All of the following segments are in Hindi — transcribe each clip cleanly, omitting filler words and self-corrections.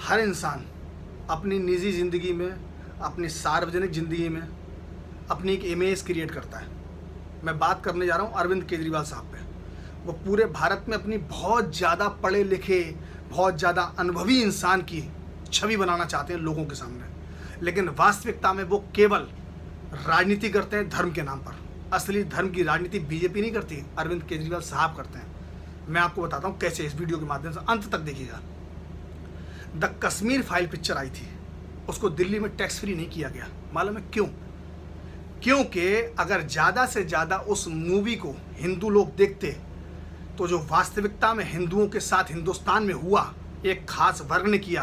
हर इंसान अपनी निजी ज़िंदगी में, अपनी सार्वजनिक ज़िंदगी में अपनी एक इमेज क्रिएट करता है। मैं बात करने जा रहा हूँ अरविंद केजरीवाल साहब पे। वो पूरे भारत में अपनी बहुत ज़्यादा पढ़े लिखे, बहुत ज़्यादा अनुभवी इंसान की छवि बनाना चाहते हैं लोगों के सामने, लेकिन वास्तविकता में वो केवल राजनीति करते हैं धर्म के नाम पर। असली धर्म की राजनीति बीजेपी नहीं करती, अरविंद केजरीवाल साहब करते हैं। मैं आपको बताता हूँ कैसे, इस वीडियो के माध्यम से अंत तक देखिएगा। द कश्मीर फाइल पिक्चर आई थी, उसको दिल्ली में टैक्स फ्री नहीं किया गया। मालूम है क्यों? क्योंकि अगर ज़्यादा से ज़्यादा उस मूवी को हिंदू लोग देखते तो जो वास्तविकता में हिंदुओं के साथ हिंदुस्तान में हुआ, एक खास वर्ग ने किया,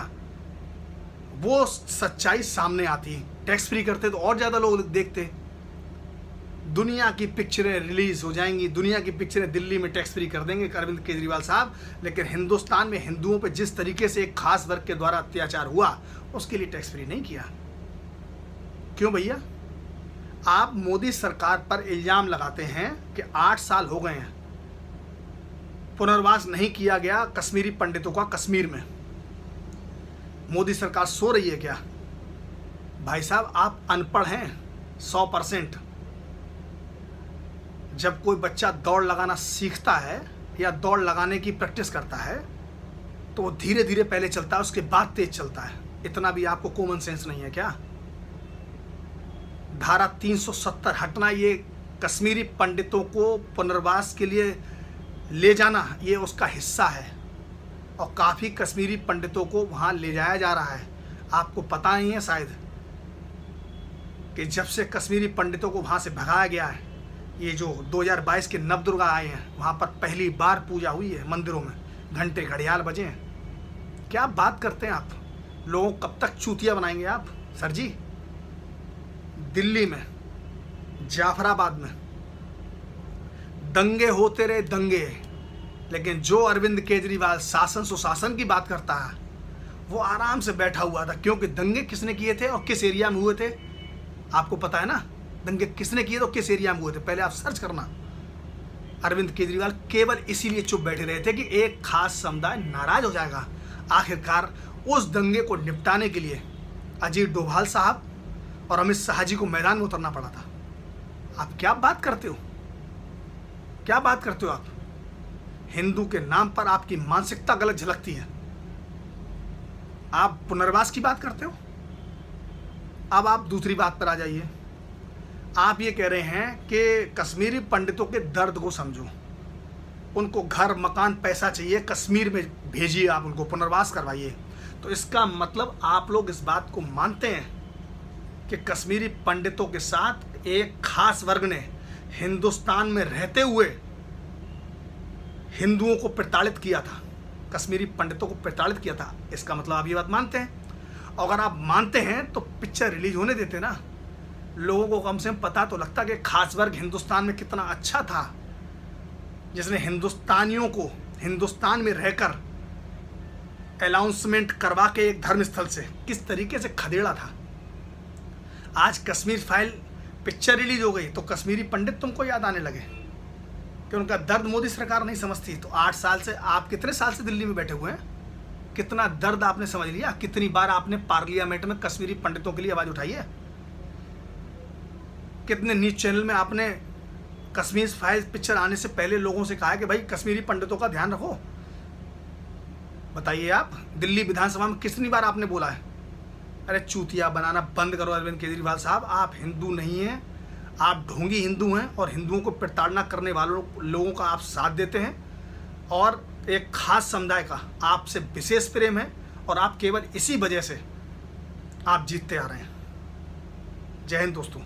वो सच्चाई सामने आती। टैक्स फ्री करते तो और ज़्यादा लोग देखते। दुनिया की पिक्चरें रिलीज़ हो जाएंगी, दुनिया की पिक्चरें दिल्ली में टैक्स फ्री कर देंगे अरविंद केजरीवाल साहब, लेकिन हिंदुस्तान में हिंदुओं पे जिस तरीके से एक खास वर्ग के द्वारा अत्याचार हुआ, उसके लिए टैक्स फ्री नहीं किया। क्यों भैया? आप मोदी सरकार पर इल्ज़ाम लगाते हैं कि 8 साल हो गए हैं, पुनर्वास नहीं किया गया कश्मीरी पंडितों का कश्मीर में। मोदी सरकार सो रही है क्या? भाई साहब, आप अनपढ़ हैं 100%। जब कोई बच्चा दौड़ लगाना सीखता है या दौड़ लगाने की प्रैक्टिस करता है तो वो धीरे धीरे पहले चलता है, उसके बाद तेज चलता है। इतना भी आपको कॉमन सेंस नहीं है क्या? धारा 370 हटना, ये कश्मीरी पंडितों को पुनर्वास के लिए ले जाना, ये उसका हिस्सा है। और काफ़ी कश्मीरी पंडितों को वहाँ ले जाया जा रहा है। आपको पता नहीं है शायद कि जब से कश्मीरी पंडितों को वहाँ से भगाया गया है, ये जो 2022 के नवदुर्गा आए हैं, वहाँ पर पहली बार पूजा हुई है मंदिरों में, घंटे घड़ियाल बजे हैं। क्या बात करते हैं आप? लोगों को कब तक चूतिया बनाएंगे आप सर जी? दिल्ली में, जाफराबाद में दंगे होते रहे, दंगे, लेकिन जो अरविंद केजरीवाल शासन सुशासन की बात करता है वो आराम से बैठा हुआ था। क्योंकि दंगे किसने किए थे और किस एरिया में हुए थे आपको पता है ना? दंगे किसने किए तो किस एरिया में हुए थे, पहले आप सर्च करना। अरविंद केजरीवाल केवल इसीलिए चुप बैठे रहे थे कि एक खास समुदाय नाराज हो जाएगा। आखिरकार उस दंगे को निपटाने के लिए अजीत डोभाल साहब और अमित शाह जी को मैदान में उतरना पड़ा था। आप क्या बात करते हो? क्या बात करते हो आप? हिंदू के नाम पर आपकी मानसिकता गलत झलकती है। आप पुनर्वास की बात करते हो। अब आप दूसरी बात पर आ जाइए। आप ये कह रहे हैं कि कश्मीरी पंडितों के दर्द को समझो, उनको घर मकान पैसा चाहिए, कश्मीर में भेजिए, आप उनको पुनर्वास करवाइए। तो इसका मतलब आप लोग इस बात को मानते हैं कि कश्मीरी पंडितों के साथ एक खास वर्ग ने हिंदुस्तान में रहते हुए हिंदुओं को प्रताड़ित किया था, कश्मीरी पंडितों को प्रताड़ित किया था। इसका मतलब आप ये बात मानते हैं। अगर आप मानते हैं तो पिक्चर रिलीज होने देते ना, लोगों को कम से कम पता तो लगता कि खास वर्ग हिंदुस्तान में कितना अच्छा था, जिसने हिंदुस्तानियों को हिंदुस्तान में रहकर अनाउंसमेंट करवा के एक धर्म स्थल से किस तरीके से खदेड़ा था। आज कश्मीर फाइल पिक्चर रिलीज हो गई तो कश्मीरी पंडित तुमको याद आने लगे कि उनका दर्द मोदी सरकार नहीं समझती। तो 8 साल से, आप कितने साल से दिल्ली में बैठे हुए हैं? कितना दर्द आपने समझ लिया? कितनी बार आपने पार्लियामेंट में कश्मीरी पंडितों के लिए आवाज़ उठाई है? कितने न्यूज़ चैनल में आपने कश्मीर फाइल पिक्चर आने से पहले लोगों से कहा है कि भाई कश्मीरी पंडितों का ध्यान रखो? बताइए आप। दिल्ली विधानसभा में कितनी बार आपने बोला है? अरे चूतिया बनाना बंद करो अरविंद केजरीवाल साहब। आप हिंदू नहीं हैं, आप ढोंगी हिंदू हैं और हिंदुओं को प्रताड़ना करने वालों लोगों का आप साथ देते हैं। और एक खास समुदाय का आपसे विशेष प्रेम है और आप केवल इसी वजह से आप जीतते आ रहे हैं। जय हिंद दोस्तों।